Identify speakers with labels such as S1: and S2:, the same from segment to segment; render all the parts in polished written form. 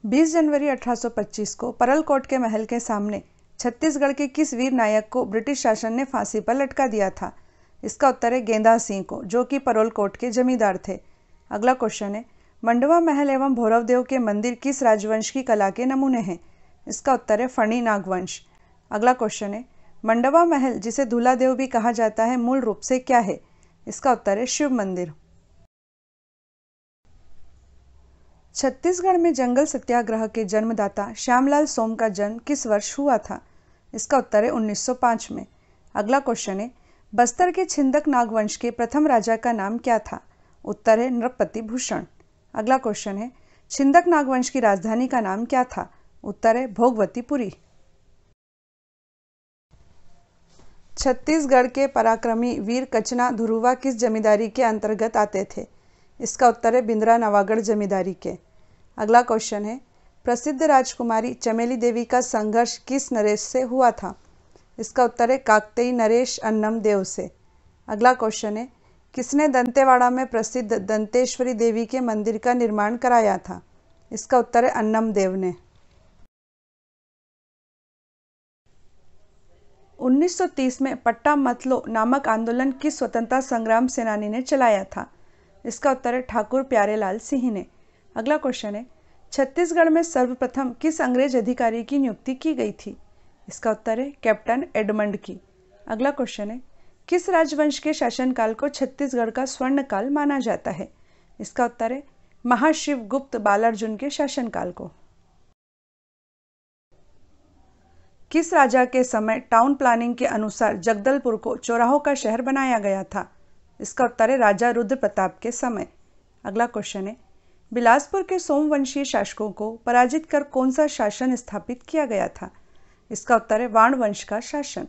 S1: 20 जनवरी 1825 को परलकोट के महल के सामने छत्तीसगढ़ के किस वीर नायक को ब्रिटिश शासन ने फांसी पर लटका दिया था? इसका उत्तर है गेंदा सिंह को, जो कि परलकोट के जमींदार थे। अगला क्वेश्चन है, मंडवा महल एवं भैरवदेव के मंदिर किस राजवंश की कला के नमूने हैं? इसका उत्तर है फणी नागवंश। अगला क्वेश्चन है, मंडवा महल जिसे धूलादेव भी कहा जाता है मूल रूप से क्या है? इसका उत्तर है शिव मंदिर। छत्तीसगढ़ में जंगल सत्याग्रह के जन्मदाता श्यामलाल सोम का जन्म किस वर्ष हुआ था? इसका उत्तर है 1905 में। अगला क्वेश्चन है, बस्तर के छिंदक नागवंश के प्रथम राजा का नाम क्या था? उत्तर है नृपति भूषण। अगला क्वेश्चन है, छिंदक नागवंश की राजधानी का नाम क्या था? उत्तर है भोगवतीपुरी। छत्तीसगढ़ के पराक्रमी वीर कचना धुरुवा किस जमींदारी के अंतर्गत आते थे? इसका उत्तर है बिंद्रा नवागढ़ जमींदारी के। अगला क्वेश्चन है, प्रसिद्ध राजकुमारी चमेली देवी का संघर्ष किस नरेश से हुआ था? इसका उत्तर है काकतीय नरेश अन्नम देव से। अगला क्वेश्चन है, किसने दंतेवाड़ा में प्रसिद्ध दंतेश्वरी देवी के मंदिर का निर्माण कराया था? इसका उत्तर है अन्नम देव ने। 1930 में पट्टा मत लो नामक आंदोलन किस स्वतंत्रता संग्राम सेनानी ने चलाया था? इसका उत्तर है ठाकुर प्यारेलाल सिंह ने। अगला क्वेश्चन है, छत्तीसगढ़ में सर्वप्रथम किस अंग्रेज अधिकारी की नियुक्ति की गई थी? इसका उत्तर है कैप्टन एडमंड की। अगला क्वेश्चन है, किस राजवंश के शासनकाल को छत्तीसगढ़ का स्वर्ण काल माना जाता है? इसका उत्तर है महाशिवगुप्त बालार्जुन के शासनकाल को। किस राजा के समय टाउन प्लानिंग के अनुसार जगदलपुर को चौराहों का शहर बनाया गया था? इसका उत्तर है राजा रुद्र प्रताप के समय। अगला क्वेश्चन है, बिलासपुर के सोमवंशीय शासकों को पराजित कर कौन सा शासन स्थापित किया गया था? इसका उत्तर है वाण वंश का शासन।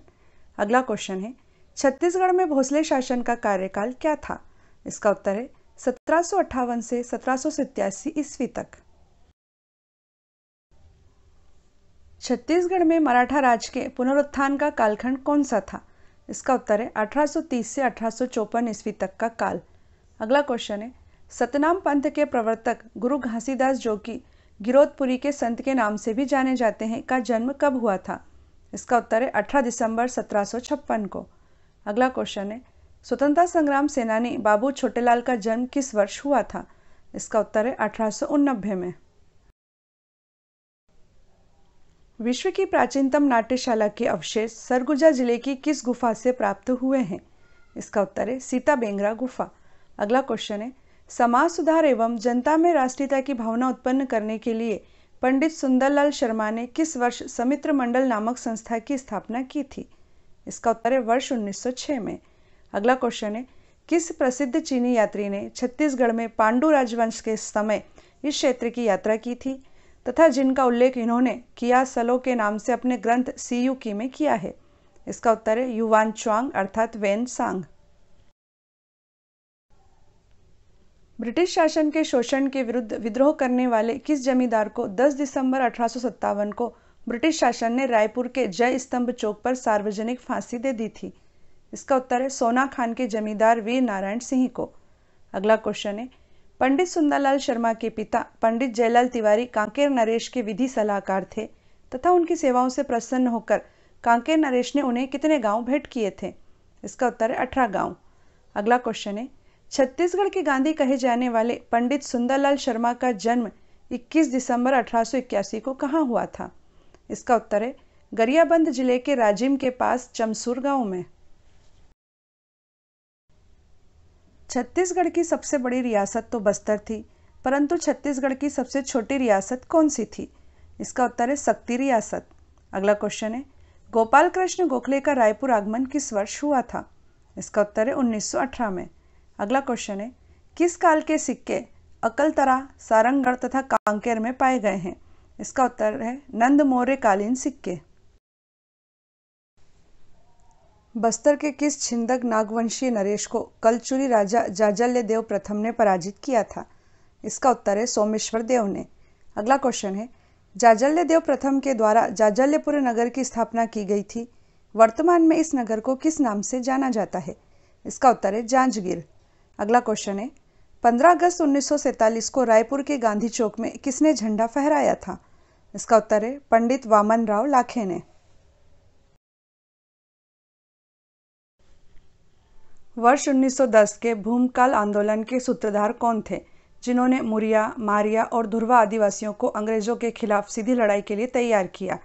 S1: अगला क्वेश्चन है, छत्तीसगढ़ में भोसले शासन का कार्यकाल क्या था? इसका उत्तर है 1758 से 1787 ईस्वी तक। छत्तीसगढ़ में मराठा राज के पुनरुत्थान का कालखंड कौन सा था? इसका उत्तर है 1830 से 1854 ईस्वी तक का काल। अगला क्वेश्चन है, सतनाम पंथ के प्रवर्तक गुरु घासीदास, जो कि गिरौदपुरी के संत के नाम से भी जाने जाते हैं, का जन्म कब हुआ था? इसका उत्तर है 18 दिसंबर 1756 को। अगला क्वेश्चन है, स्वतंत्रता संग्राम सेनानी बाबू छोटेलाल का जन्म किस वर्ष हुआ था? इसका उत्तर है 1889 में। विश्व की प्राचीनतम नाट्यशाला के अवशेष सरगुजा जिले की किस गुफा से प्राप्त हुए हैं? इसका उत्तर है सीता बेंगरा गुफा। अगला क्वेश्चन है, समाज सुधार एवं जनता में राष्ट्रीयता की भावना उत्पन्न करने के लिए पंडित सुंदरलाल शर्मा ने किस वर्ष समित्र मंडल नामक संस्था की स्थापना की थी? इसका उत्तर है वर्ष 1906 में। अगला क्वेश्चन है, किस प्रसिद्ध चीनी यात्री ने छत्तीसगढ़ में पांडु राजवंश के समय इस क्षेत्र की यात्रा की थी तथा जिनका उल्लेख इन्होंने किया सलो के नाम से अपने ग्रंथ सीयूकी में किया है? इसका उत्तर है युवान च्वांग अर्थात वेन सांग। ब्रिटिश शासन के शोषण के विरुद्ध विद्रोह करने वाले किस जमींदार को 10 दिसंबर 1857 को ब्रिटिश शासन ने रायपुर के जय स्तंभ चौक पर सार्वजनिक फांसी दे दी थी? इसका उत्तर है सोना खान के जमींदार वीर नारायण सिंह को। अगला क्वेश्चन है, पंडित सुंदरलाल शर्मा के पिता पंडित जयलाल तिवारी कांकेर नरेश के विधि सलाहकार थे तथा उनकी सेवाओं से प्रसन्न होकर कांकेर नरेश ने उन्हें कितने गांव भेंट किए थे? इसका उत्तर है 18 गांव। अगला क्वेश्चन है, छत्तीसगढ़ के गांधी कहे जाने वाले पंडित सुंदरलाल शर्मा का जन्म 21 दिसंबर 1881 को कहाँ हुआ था? इसका उत्तर है गरियाबंद जिले के राजिम के पास चमसूर गांव में। छत्तीसगढ़ की सबसे बड़ी रियासत तो बस्तर थी, परंतु छत्तीसगढ़ की सबसे छोटी रियासत कौन सी थी? इसका उत्तर है सक्ती रियासत। अगला क्वेश्चन है, गोपाल कृष्ण गोखले का रायपुर आगमन किस वर्ष हुआ था? इसका उत्तर है 1918 में। अगला क्वेश्चन है, किस काल के सिक्के अकलतरा, सारंगढ़ तथा कांकेर में पाए गए हैं? इसका उत्तर है नंद मौर्य कालीन सिक्के। बस्तर के किस छिंदक नागवंशीय नरेश को कलचुरी राजा जाजल्य देव प्रथम ने पराजित किया था? इसका उत्तर है सोमेश्वर देव ने। अगला क्वेश्चन है, जाजल्य देव प्रथम के द्वारा जाजल्यपुर नगर की स्थापना की गई थी। वर्तमान में इस नगर को किस नाम से जाना जाता है? इसका उत्तर है जांजगीर। अगला क्वेश्चन है, 15 अगस्त 1947 को रायपुर के गांधी चौक में किसने झंडा फहराया था? इसका उत्तर है पंडित वामन राव लाखे ने। वर्ष 1910 के भूमकाल आंदोलन के सूत्रधार कौन थे, जिन्होंने मुरिया, मारिया और धुरवा आदिवासियों को अंग्रेजों के खिलाफ सीधी लड़ाई के लिए तैयार किया,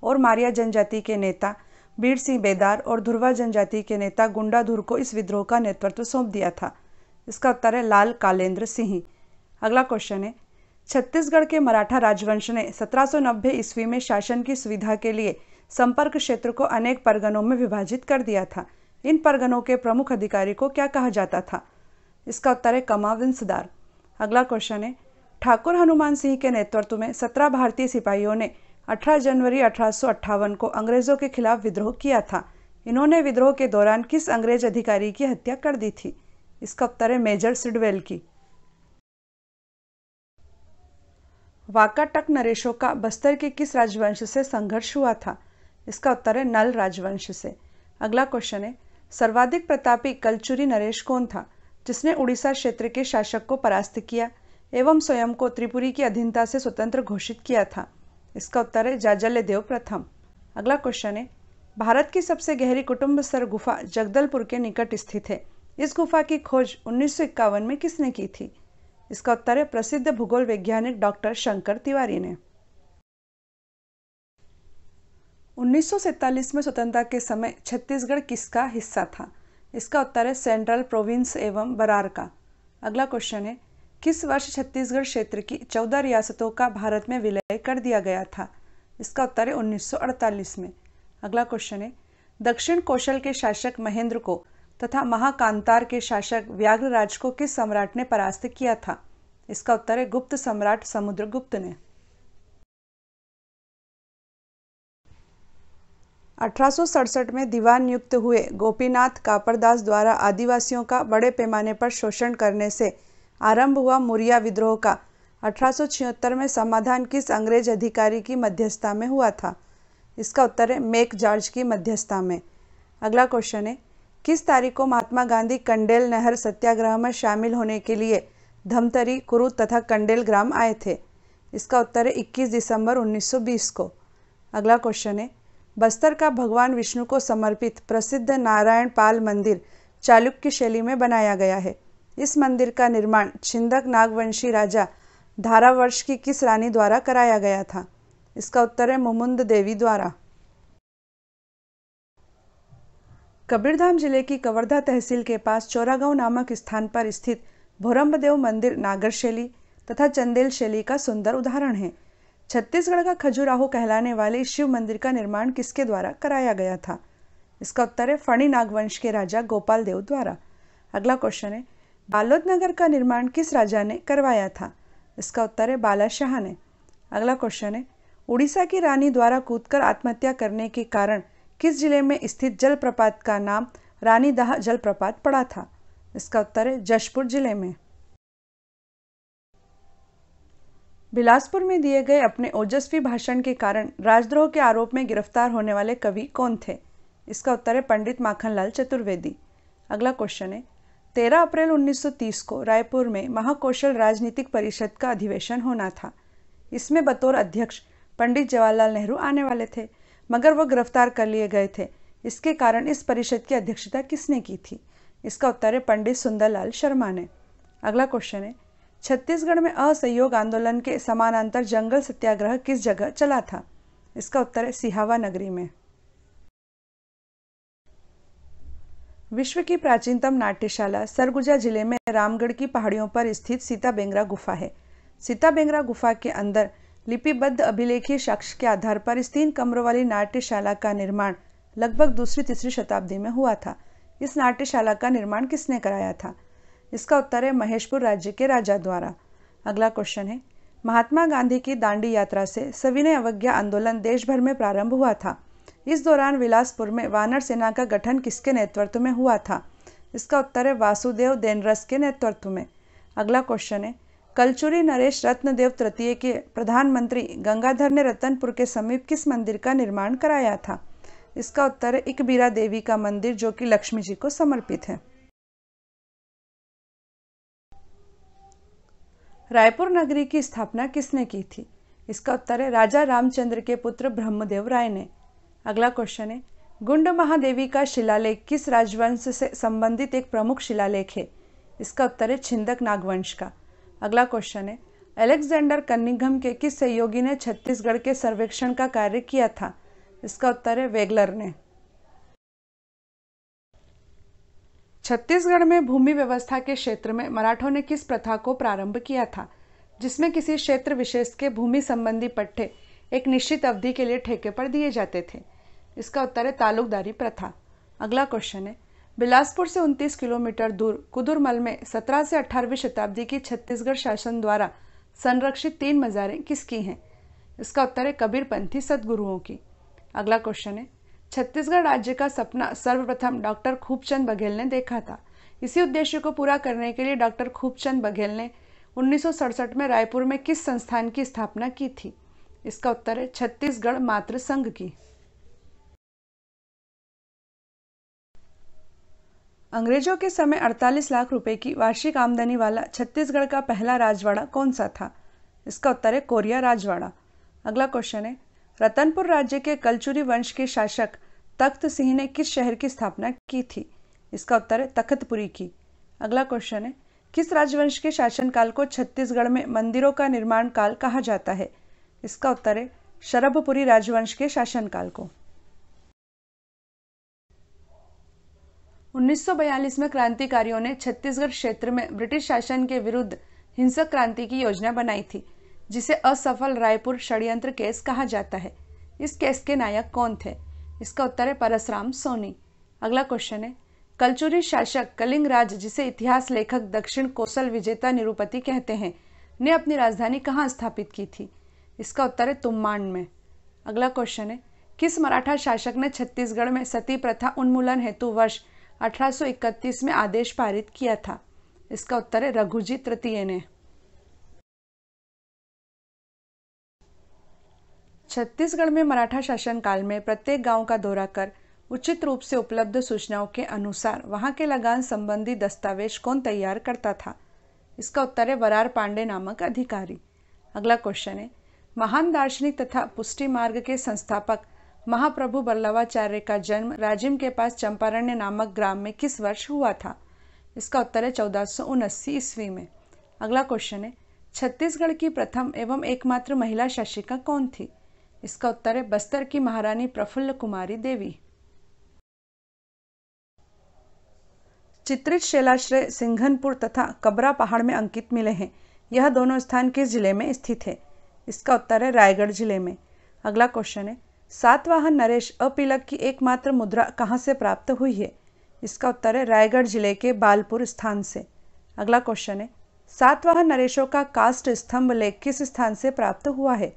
S1: और मारिया जनजाति के नेता बीर सिंह बेदार और धुरवा जनजाति के नेता गुंडाधुर को इस विद्रोह का नेतृत्व सौंप दिया था? इसका उत्तर है लाल कालेंद्र सिंह। अगला क्वेश्चन है, छत्तीसगढ़ के मराठा राजवंश ने 1790 ईस्वी में शासन की सुविधा के लिए संपर्क क्षेत्र को अनेक परगनों में विभाजित कर दिया था। इन परगनों के प्रमुख अधिकारी को क्या कहा जाता था? इसका उत्तर है कमाविंसदार। अगला क्वेश्चन है, ठाकुर हनुमान सिंह के नेतृत्व में 17 भारतीय सिपाहियों ने 18 जनवरी 1858 को अंग्रेजों के खिलाफ विद्रोह किया था। इन्होंने विद्रोह के दौरान किस अंग्रेज अधिकारी की हत्या कर दी थी? इसका उत्तर है मेजर सिडवेल की। वाकाटक नरेशों का बस्तर के किस राजवंश से संघर्ष हुआ था? इसका उत्तर है नल राजवंश से। अगला क्वेश्चन है, सर्वाधिक प्रतापी कलचुरी नरेश कौन था, जिसने उड़ीसा क्षेत्र के शासक को परास्त किया एवं स्वयं को त्रिपुरी की अधीनता से स्वतंत्र घोषित किया था? इसका उत्तर है जाजल्यदेव प्रथम। अगला क्वेश्चन है, भारत की सबसे गहरी कुटुम्बसर गुफा जगदलपुर के निकट स्थित है। इस गुफा की खोज 1951 में किसने की थी? इसका उत्तर है प्रसिद्ध भूगोल वैज्ञानिक डॉक्टर शंकर तिवारी ने। 1947 में स्वतंत्रता के समय छत्तीसगढ़ किसका हिस्सा था? इसका उत्तर है सेंट्रल प्रोविंस एवं बरार का। अगला क्वेश्चन है, किस वर्ष छत्तीसगढ़ क्षेत्र की 14 रियासतों का भारत में विलय कर दिया गया था? इसका उत्तर है 1948 में। अगला क्वेश्चन है, दक्षिण कौशल के शासक महेंद्र को तथा महाकांतार के शासक व्याघ्रराज को किस सम्राट ने परास्त किया था? इसका उत्तर है गुप्त सम्राट समुद्रगुप्त ने। 1867 में दीवान नियुक्त हुए गोपीनाथ कापड़दास द्वारा आदिवासियों का बड़े पैमाने पर शोषण करने से आरंभ हुआ मुरिया विद्रोह का 1876 में समाधान किस अंग्रेज अधिकारी की मध्यस्थता में हुआ था? इसका उत्तर है मेक जॉर्ज की मध्यस्थता में। अगला क्वेश्चन है, किस तारीख को महात्मा गांधी कंडेल नहर सत्याग्रह में शामिल होने के लिए धमतरी, कुरुद तथा कंडेल ग्राम आए थे? इसका उत्तर है 21 दिसंबर 1920 को। अगला क्वेश्चन है, बस्तर का भगवान विष्णु को समर्पित प्रसिद्ध नारायण पाल मंदिर चालुक्य शैली में बनाया गया है। इस मंदिर का निर्माण छिंदक नागवंशी राजा धारावर्ष की किस रानी द्वारा कराया गया था? इसका उत्तर है मुमुंद देवी द्वारा। कबीरधाम जिले की कवर्धा तहसील के पास चौरागांव नामक स्थान पर स्थित भोरंबदेव मंदिर नागर शैली तथा चंदेल शैली का सुंदर उदाहरण है। छत्तीसगढ़ का खजुराहो कहलाने वाले शिव मंदिर का निर्माण किसके द्वारा कराया गया था? इसका उत्तर है फणी नागवंश के राजा गोपाल देव द्वारा। अगला क्वेश्चन है, बालोद नगर का निर्माण किस राजा ने करवाया था? इसका उत्तर है बालाशाह ने। अगला क्वेश्चन है, उड़ीसा की रानी द्वारा कूदकर आत्महत्या करने के कारण किस जिले में स्थित जलप्रपात का नाम रानीदाह जलप्रपात पड़ा था? इसका उत्तर है जशपुर जिले में। बिलासपुर में दिए गए अपने ओजस्वी भाषण के कारण राजद्रोह के आरोप में गिरफ्तार होने वाले कवि कौन थे? इसका उत्तर है पंडित माखनलाल चतुर्वेदी। अगला क्वेश्चन है, 13 अप्रैल 1930 को रायपुर में महाकौशल राजनीतिक परिषद का अधिवेशन होना था। इसमें बतौर अध्यक्ष पंडित जवाहरलाल नेहरू आने वाले थे, मगर वह गिरफ्तार कर लिए गए थे। इसके कारण इस परिषद की अध्यक्षता किसने की थी? इसका उत्तर है पंडित सुंदरलाल शर्मा ने। अगला क्वेश्चन है, छत्तीसगढ़ में असहयोग आंदोलन के समानांतर जंगल सत्याग्रह किस जगह चला था? इसका उत्तर है सिहावा नगरी में। विश्व की प्राचीनतम नाट्यशाला सरगुजा जिले में रामगढ़ की पहाड़ियों पर स्थित सीता बेंगरा गुफा है। सीता बेंगरा गुफा के अंदर लिपिबद्ध अभिलेखीय साक्ष्य के आधार पर इस 3 कमरों वाली नाट्यशाला का निर्माण लगभग 2री-3री शताब्दी में हुआ था। इस नाट्यशाला का निर्माण किसने कराया था? इसका उत्तर है महेशपुर राज्य के राजा द्वारा। अगला क्वेश्चन है, महात्मा गांधी की दांडी यात्रा से सविनय अवज्ञा आंदोलन देश भर में प्रारंभ हुआ था। इस दौरान बिलासपुर में वानर सेना का गठन किसके नेतृत्व में हुआ था? इसका उत्तर है वासुदेव देनरस के नेतृत्व में। अगला क्वेश्चन है, कलचुरी नरेश रत्नदेव तृतीय के प्रधानमंत्री गंगाधर ने रतनपुर के समीप किस मंदिर का निर्माण कराया था? इसका उत्तर है इकबीरा देवी का मंदिर, जो कि लक्ष्मी जी को समर्पित है। रायपुर नगरी की स्थापना किसने की थी? इसका उत्तर है राजा रामचंद्र के पुत्र ब्रह्मदेव राय ने। अगला क्वेश्चन है, गुंड महादेवी का शिलालेख किस राजवंश से संबंधित एक प्रमुख शिलालेख है? इसका उत्तर है छिंदक नागवंश का। अगला क्वेश्चन है, अलेक्जेंडर कनिंघम के किस सहयोगी ने छत्तीसगढ़ के सर्वेक्षण का कार्य किया था? इसका उत्तर है वेगलर ने। छत्तीसगढ़ में भूमि व्यवस्था के क्षेत्र में मराठों ने किस प्रथा को प्रारंभ किया था, जिसमें किसी क्षेत्र विशेष के भूमि संबंधी पट्टे एक निश्चित अवधि के लिए ठेके पर दिए जाते थे? इसका उत्तर है तालुकदारी प्रथा। अगला क्वेश्चन है, बिलासपुर से 29 किलोमीटर दूर कुदुरमल में 17 से 18वीं शताब्दी की छत्तीसगढ़ शासन द्वारा संरक्षित 3 मज़ारें किसकी हैं? इसका उत्तर है कबीरपंथी सद्गुरुओं की। अगला क्वेश्चन है, छत्तीसगढ़ राज्य का सपना सर्वप्रथम डॉक्टर खूबचंद बघेल ने देखा था। इसी उद्देश्य को पूरा करने के लिए डॉक्टर खूबचंद बघेल ने 1967 में रायपुर में किस संस्थान की स्थापना की थी? इसका उत्तर है छत्तीसगढ़ मातृ संघ की। अंग्रेजों के समय 48 लाख रुपए की वार्षिक आमदनी वाला छत्तीसगढ़ का पहला राजवाड़ा कौन सा था? इसका उत्तर है कोरिया राजवाड़ा। अगला क्वेश्चन है, रतनपुर राज्य के कलचुरी वंश के शासक तख्त सिंह ने किस शहर की स्थापना की थी? इसका उत्तर है तखतपुरी की। अगला क्वेश्चन है, किस राजवंश के शासनकाल को छत्तीसगढ़ में मंदिरों का निर्माण काल कहा जाता है? इसका उत्तर है शरभपुरी राजवंश के शासनकाल को। 1942 में क्रांतिकारियों ने छत्तीसगढ़ क्षेत्र में ब्रिटिश शासन के विरुद्ध हिंसक क्रांति की योजना बनाई थी, जिसे असफल रायपुर षड्यंत्र केस कहा जाता है। इस केस के नायक कौन थे? इसका उत्तर है परसराम सोनी। अगला क्वेश्चन है, कलचुरी शासक कलिंगराज, जिसे इतिहास लेखक दक्षिण कोसल विजेता निरुपति कहते हैं, ने अपनी राजधानी कहाँ स्थापित की थी? इसका उत्तर है तुम्माण में। अगला क्वेश्चन है, किस मराठा शासक ने छत्तीसगढ़ में सती प्रथा उन्मूलन हेतु वर्ष 1831 में आदेश पारित किया था? इसका उत्तर है रघुजी तृतीय ने। छत्तीसगढ़ में मराठा शासनकाल में प्रत्येक गांव का दौरा कर उचित रूप से उपलब्ध सूचनाओं के अनुसार वहां के लगान संबंधी दस्तावेज कौन तैयार करता था? इसका उत्तर है वरार पांडे नामक अधिकारी। अगला क्वेश्चन है, महान दार्शनिक तथा पुष्टि मार्ग के संस्थापक महाप्रभु बल्लवाचार्य का जन्म राजिम के पास चंपारण्य नामक ग्राम में किस वर्ष हुआ था? इसका उत्तर है 1479 ईस्वी में। अगला क्वेश्चन है, छत्तीसगढ़ की प्रथम एवं एकमात्र महिला शासिका कौन थी? इसका उत्तर है बस्तर की महारानी प्रफुल्ल कुमारी देवी। चित्रित शैलाश्रय सिंघनपुर तथा कबरा पहाड़ में अंकित मिले हैं। यह दोनों स्थान किस जिले में स्थित है? इसका उत्तर है रायगढ़ जिले में। अगला क्वेश्चन है, सातवाहन नरेश अपीलक की एकमात्र मुद्रा कहाँ से प्राप्त हुई है? इसका उत्तर है रायगढ़ जिले के बालपुर स्थान से। अगला क्वेश्चन है, सातवाहन नरेशों का काष्ठ स्तंभ लेख किस स्थान से प्राप्त हुआ है?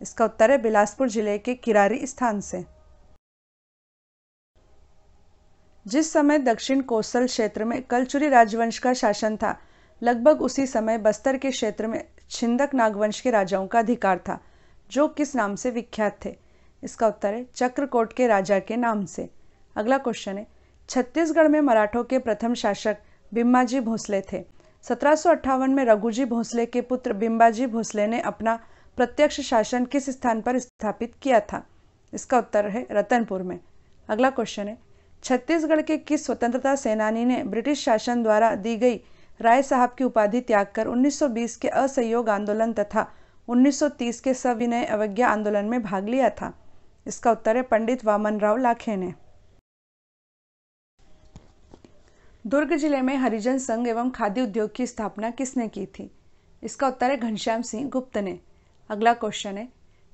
S1: इसका उत्तर है बिलासपुर जिले के किरारी स्थान से। जिस समय दक्षिण कोसल क्षेत्र में कलचुरी राजवंश का शासन था, लगभग उसी समय बस्तर के क्षेत्र में छिंदक नागवंश के राजाओं का अधिकार था, जो किस नाम से विख्यात थे? इसका उत्तर है चक्रकोट के राजा के नाम से। अगला क्वेश्चन है, छत्तीसगढ़ में मराठों के प्रथम शासक बिम्बाजी भोसले थे। 1758 में रघुजी भोसले के पुत्र बिम्बाजी भोसले ने अपना प्रत्यक्ष शासन किस स्थान पर स्थापित किया था? इसका उत्तर है रतनपुर में। अगला क्वेश्चन है, छत्तीसगढ़ के किस स्वतंत्रता सेनानी ने ब्रिटिश शासन द्वारा दी गई राय साहब की उपाधि त्याग कर 1920 के असहयोग आंदोलन तथा 1930 के सविनय अवज्ञा आंदोलन में भाग लिया था? इसका उत्तर है पंडित वामनराव लाखे ने। दुर्ग जिले में हरिजन संघ एवं खादी उद्योग की स्थापना किसने की थी? इसका उत्तर है घनश्याम सिंह गुप्त ने। अगला क्वेश्चन है,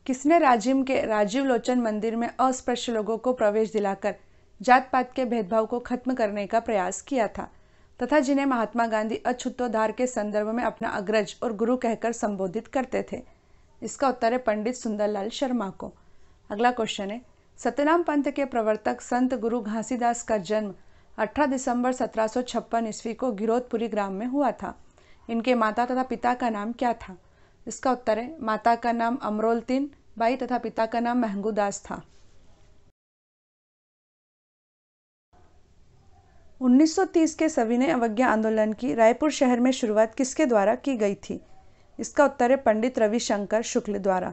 S1: किसने राजिम के राजीव लोचन मंदिर में अस्पृश्य लोगों को प्रवेश दिलाकर जात पात के भेदभाव को खत्म करने का प्रयास किया था तथा जिन्हें महात्मा गांधी अछूतोद्धार के संदर्भ में अपना अग्रज और गुरु कहकर संबोधित करते थे? इसका उत्तर है पंडित सुंदरलाल शर्मा को। अगला क्वेश्चन है, सत्यनाम पंथ के प्रवर्तक संत गुरु घासीदास का जन्म 18 दिसंबर 1756 ईस्वी को गिरोधपुरी ग्राम में हुआ था। इनके माता तथा पिता का नाम क्या था? इसका उत्तर है माता का नाम अमरोलतीन बाई तथा पिता का नाम महंगूदास था। 1930 के सविनय अवज्ञा आंदोलन की रायपुर शहर में शुरुआत किसके द्वारा की गई थी? इसका उत्तर है पंडित रविशंकर शुक्ल द्वारा।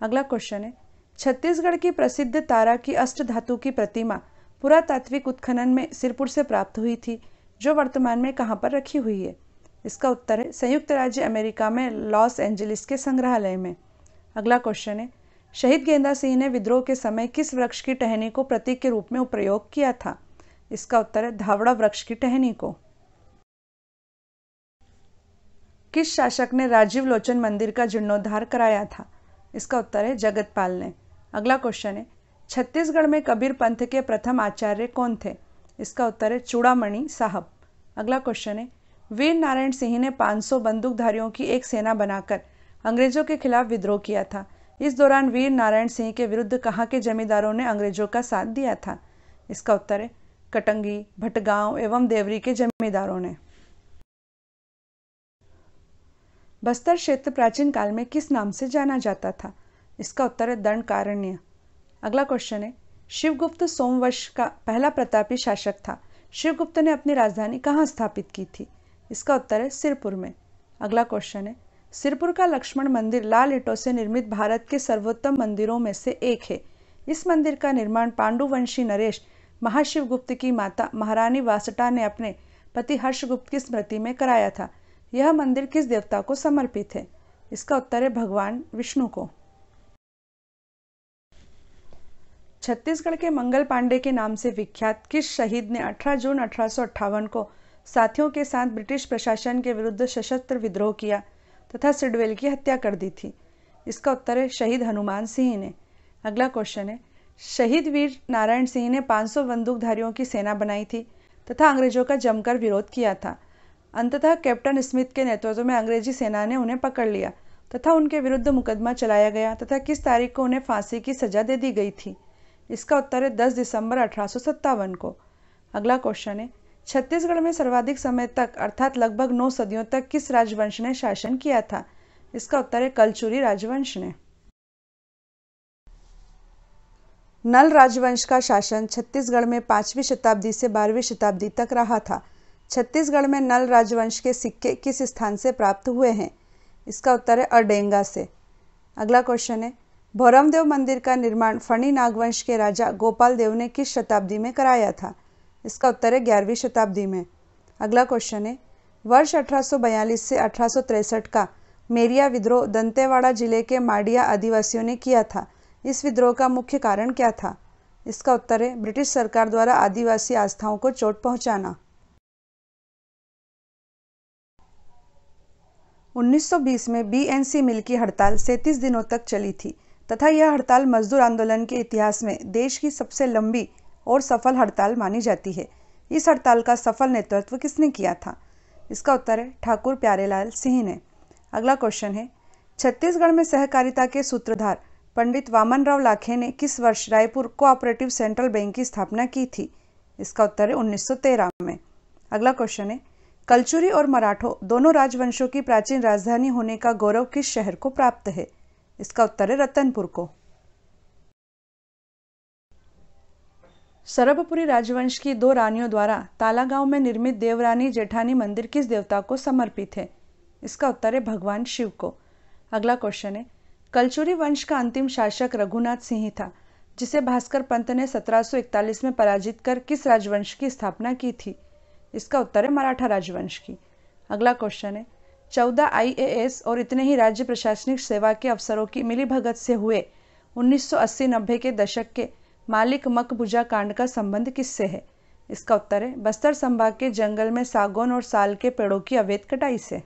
S1: अगला क्वेश्चन है, छत्तीसगढ़ की प्रसिद्ध तारा की अष्टधातु की प्रतिमा पुरातात्विक उत्खनन में सिरपुर से प्राप्त हुई थी, जो वर्तमान में कहाँ पर रखी हुई है? इसका उत्तर है संयुक्त राज्य अमेरिका में लॉस एंजलिस के संग्रहालय में। अगला क्वेश्चन है, शहीद गेंदा सिंह ने विद्रोह के समय किस वृक्ष की टहनी को प्रतीक के रूप में प्रयोग किया था? इसका उत्तर है धावड़ा वृक्ष की टहनी को। किस शासक ने राजीव लोचन मंदिर का जीर्णोद्धार कराया था? इसका उत्तर है जगतपाल ने। अगला क्वेश्चन है, छत्तीसगढ़ में कबीर पंथ के प्रथम आचार्य कौन थे? इसका उत्तर है चूड़ामणि साहब। अगला क्वेश्चन है, वीर नारायण सिंह ने 500 बंदूकधारियों की एक सेना बनाकर अंग्रेजों के खिलाफ विद्रोह किया था। इस दौरान वीर नारायण सिंह के विरुद्ध कहाँ के जमींदारों ने अंग्रेजों का साथ दिया था? इसका उत्तर है कटंगी, भटगांव एवं देवरी के जमींदारों ने। बस्तर क्षेत्र प्राचीन काल में किस नाम से जाना जाता था? इसका उत्तर है दंडकारण्य। अगला क्वेश्चन है, शिवगुप्त सोमवंश का पहला प्रतापी शासक था। शिवगुप्त ने अपनी राजधानी कहाँ स्थापित की थी? इसका उत्तर है सिरपुर में। अगला क्वेश्चन है, सिरपुर का लक्ष्मण मंदिर लाल ईंटों से निर्मित भारत के सर्वोत्तम मंदिरों में से एक है। इस मंदिर का निर्माण पांडुवंशी नरेश महाशिवगुप्त की माता महारानी वासटा ने अपने पति हर्षगुप्त की स्मृति में कराया था। यह मंदिर किस देवता को समर्पित है? इसका उत्तर है भगवान विष्णु को। छत्तीसगढ़ के मंगल पांडे के नाम से विख्यात किस शहीद ने 18 जून 1858 को साथियों के साथ ब्रिटिश प्रशासन के विरुद्ध सशस्त्र विद्रोह किया तथा सिडवेल की हत्या कर दी थी? इसका उत्तर है शहीद हनुमान सिंह ने। अगला क्वेश्चन है, शहीद वीर नारायण सिंह ने 500 बंदूकधारियों की सेना बनाई थी तथा अंग्रेजों का जमकर विरोध किया था। अंततः कैप्टन स्मिथ के नेतृत्व में अंग्रेजी सेना ने उन्हें पकड़ लिया तथा उनके विरुद्ध मुकदमा चलाया गया तथा किस तारीख को उन्हें फांसी की सजा दे दी गई थी? इसका उत्तर है 10 दिसंबर 1857 को। अगला क्वेश्चन है, छत्तीसगढ़ में सर्वाधिक समय तक अर्थात लगभग 9 सदियों तक किस राजवंश ने शासन किया था? इसका उत्तर है कलचुरी राजवंश ने। नल राजवंश का शासन छत्तीसगढ़ में 5वीं शताब्दी से 12वीं शताब्दी तक रहा था। छत्तीसगढ़ में नल राजवंश के सिक्के किस स्थान से प्राप्त हुए हैं? इसका उत्तर है अडेंगा से। अगला क्वेश्चन है, भौरमदेव मंदिर का निर्माण फणी नागवंश के राजा गोपाल देव ने किस शताब्दी में कराया था? इसका उत्तर है 11वीं शताब्दी में। अगला क्वेश्चन है, वर्ष 1842 से 1863 का मेरिया विद्रोह दंतेवाड़ा जिले के माडिया आदिवासियों ने किया था। इस विद्रोह का मुख्य कारण क्या था? इसका उत्तर है ब्रिटिश सरकार द्वारा आदिवासी आस्थाओं को चोट पहुंचाना। 1920 में बीएनसी मिल की हड़ताल 37 दिनों तक चली थी तथा यह हड़ताल मजदूर आंदोलन के इतिहास में देश की सबसे लंबी और सफल हड़ताल मानी जाती है। इस हड़ताल का सफल नेतृत्व किसने किया था? इसका उत्तर है ठाकुर प्यारेलाल सिंह ने। अगला क्वेश्चन है, छत्तीसगढ़ में सहकारिता के सूत्रधार पंडित वामनराव लाखे ने किस वर्ष रायपुर कोऑपरेटिव सेंट्रल बैंक की स्थापना की थी? इसका उत्तर है 1913 में। अगला क्वेश्चन है, कलचुरी और मराठों दोनों राजवंशों की प्राचीन राजधानी होने का गौरव किस शहर को प्राप्त है? इसका उत्तर है रतनपुर को। सरभपुरी राजवंश की 2 रानियों द्वारा तालागांव में निर्मित देवरानी जेठानी मंदिर किस देवता को समर्पित है? इसका उत्तर है भगवान शिव को। अगला क्वेश्चन है, कलचुरी वंश का अंतिम शासक रघुनाथ सिंह था, जिसे भास्कर पंत ने 1741 में पराजित कर किस राजवंश की स्थापना की थी? इसका उत्तर है मराठा राजवंश की। अगला क्वेश्चन है, 14 IAS और इतने ही राज्य प्रशासनिक सेवा के अफसरों की मिलीभगत से हुए 1980-90 के दशक के मालिक मकबूजा कांड का संबंध किससे है? इसका उत्तर है बस्तर संभाग के जंगल में सागौन और साल के पेड़ों की अवैध कटाई से।